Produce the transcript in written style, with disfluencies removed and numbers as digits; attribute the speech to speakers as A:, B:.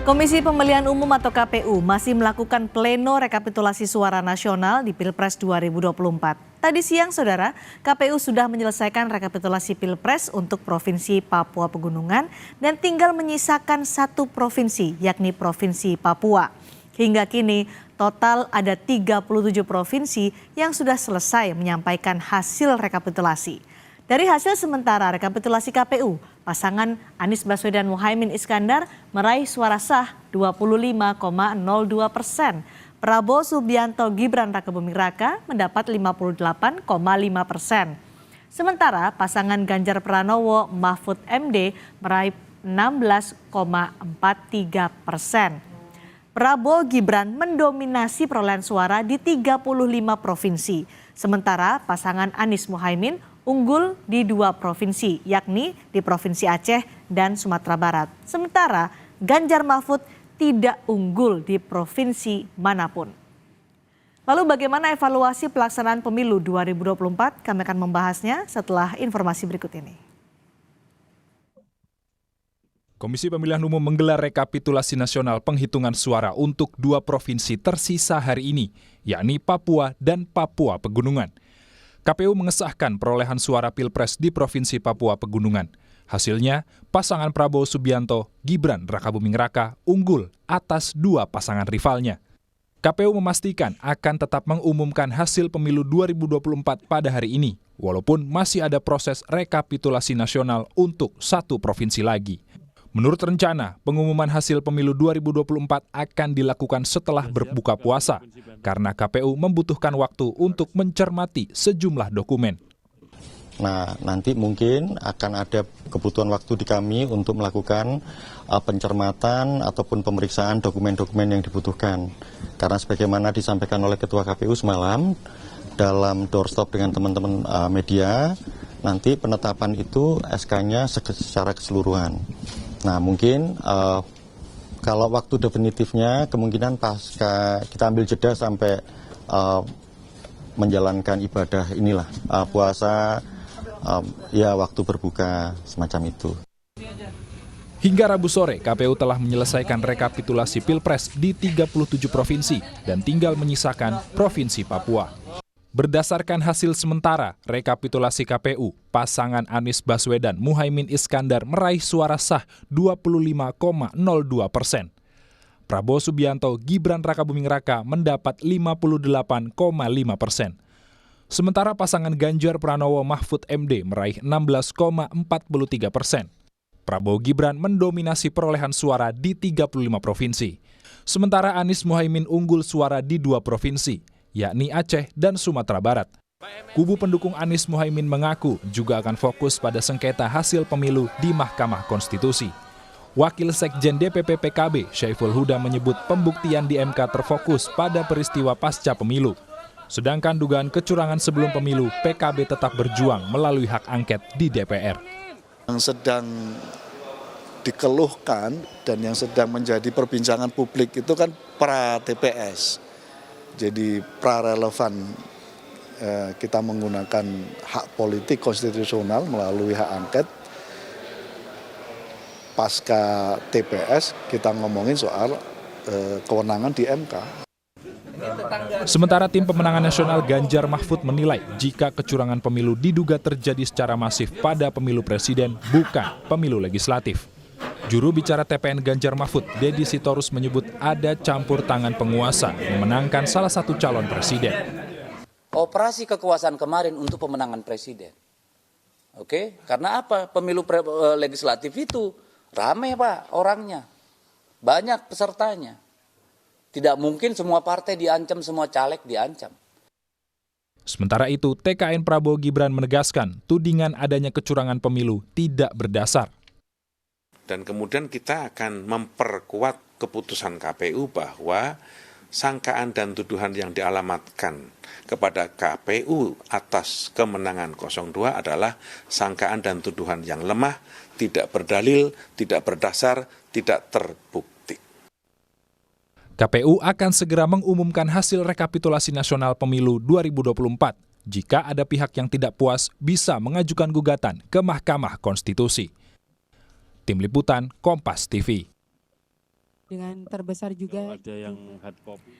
A: Komisi Pemilihan Umum atau KPU masih melakukan pleno rekapitulasi suara nasional di Pilpres 2024. Tadi siang, Saudara, KPU sudah menyelesaikan rekapitulasi Pilpres untuk Provinsi Papua Pegunungan dan tinggal menyisakan satu provinsi, yakni Provinsi Papua. Hingga kini, total ada 37 provinsi yang sudah selesai menyampaikan hasil rekapitulasi. Dari hasil sementara rekapitulasi KPU, pasangan Anies Baswedan Muhaimin Iskandar meraih suara sah 25,02%. Prabowo Subianto Gibran Rakabuming Raka mendapat 58,5%. Sementara pasangan Ganjar Pranowo Mahfud MD meraih 16,43%. Prabowo Gibran mendominasi perolehan suara di 35 provinsi. Sementara pasangan Anies Muhaimin unggul di 2 provinsi, yakni di Provinsi Aceh dan Sumatera Barat. Sementara Ganjar Mahfud tidak unggul di provinsi manapun. Lalu bagaimana evaluasi pelaksanaan pemilu 2024? Kami akan membahasnya setelah informasi berikut ini.
B: Komisi Pemilihan Umum menggelar rekapitulasi nasional penghitungan suara untuk 2 provinsi tersisa hari ini, yakni Papua dan Papua Pegunungan. KPU mengesahkan perolehan suara Pilpres di Provinsi Papua Pegunungan. Hasilnya, pasangan Prabowo Subianto Gibran Rakabuming Raka unggul atas 2 pasangan rivalnya. KPU memastikan akan tetap mengumumkan hasil pemilu 2024 pada hari ini, walaupun masih ada proses rekapitulasi nasional untuk 1 provinsi lagi. Menurut rencana, pengumuman hasil pemilu 2024 akan dilakukan setelah berbuka puasa, karena KPU membutuhkan waktu untuk mencermati sejumlah dokumen.
C: Nah, nanti mungkin akan ada kebutuhan waktu di kami untuk melakukan pencermatan ataupun pemeriksaan dokumen-dokumen yang dibutuhkan. Karena sebagaimana disampaikan oleh Ketua KPU semalam, dalam doorstop dengan teman-teman media, nanti penetapan itu SK-nya secara keseluruhan. Nah, mungkin kalau waktu definitifnya kemungkinan pasca kita ambil jeda sampai menjalankan ibadah inilah puasa, ya waktu berbuka semacam itu.
B: Hingga Rabu sore, KPU telah menyelesaikan rekapitulasi Pilpres di 37 provinsi dan tinggal menyisakan Provinsi Papua. Berdasarkan hasil sementara rekapitulasi KPU, pasangan Anies Baswedan Muhaimin Iskandar meraih suara sah 25,02%. Prabowo Subianto Gibran Rakabuming Raka mendapat 58,5%. Sementara pasangan Ganjar Pranowo Mahfud MD meraih 16,43%. Prabowo Gibran mendominasi perolehan suara di 35 provinsi. Sementara Anies Muhaimin unggul suara di 2 provinsi, yakni Aceh dan Sumatera Barat. Kubu pendukung Anies Muhaimin mengaku juga akan fokus pada sengketa hasil pemilu di Mahkamah Konstitusi. Wakil Sekjen DPP PKB, Syaiful Huda menyebut pembuktian di MK terfokus pada peristiwa pasca pemilu. Sedangkan dugaan kecurangan sebelum pemilu, PKB tetap berjuang melalui hak angket di DPR.
D: Yang sedang dikeluhkan dan yang sedang menjadi perbincangan publik itu kan pra TPS. Jadi pra-relevan kita menggunakan hak politik konstitusional melalui hak angket. Pasca TPS kita ngomongin soal kewenangan di MK.
B: Sementara tim pemenangan nasional Ganjar Mahfud menilai jika kecurangan pemilu diduga terjadi secara masif pada pemilu presiden bukan pemilu legislatif. Juru bicara TPN Ganjar Mahfud, Deddy Sitorus menyebut ada campur tangan penguasa memenangkan salah satu calon presiden.
E: Operasi kekuasaan kemarin untuk pemenangan presiden. Oke, karena apa? Pemilu legislatif itu ramai Pak orangnya, banyak pesertanya. Tidak mungkin semua partai diancam, semua caleg diancam.
B: Sementara itu, TKN Prabowo Gibran menegaskan tudingan adanya kecurangan pemilu tidak berdasar.
F: Dan kemudian kita akan memperkuat keputusan KPU bahwa sangkaan dan tuduhan yang dialamatkan kepada KPU atas kemenangan 02 adalah sangkaan dan tuduhan yang lemah, tidak berdalil, tidak berdasar, tidak terbukti.
B: KPU akan segera mengumumkan hasil rekapitulasi nasional pemilu 2024. Jika ada pihak yang tidak puas, bisa mengajukan gugatan ke Mahkamah Konstitusi. Tim Liputan Kompas TV.
G: dengan terbesar juga
H: Kalau ada yang hard copy.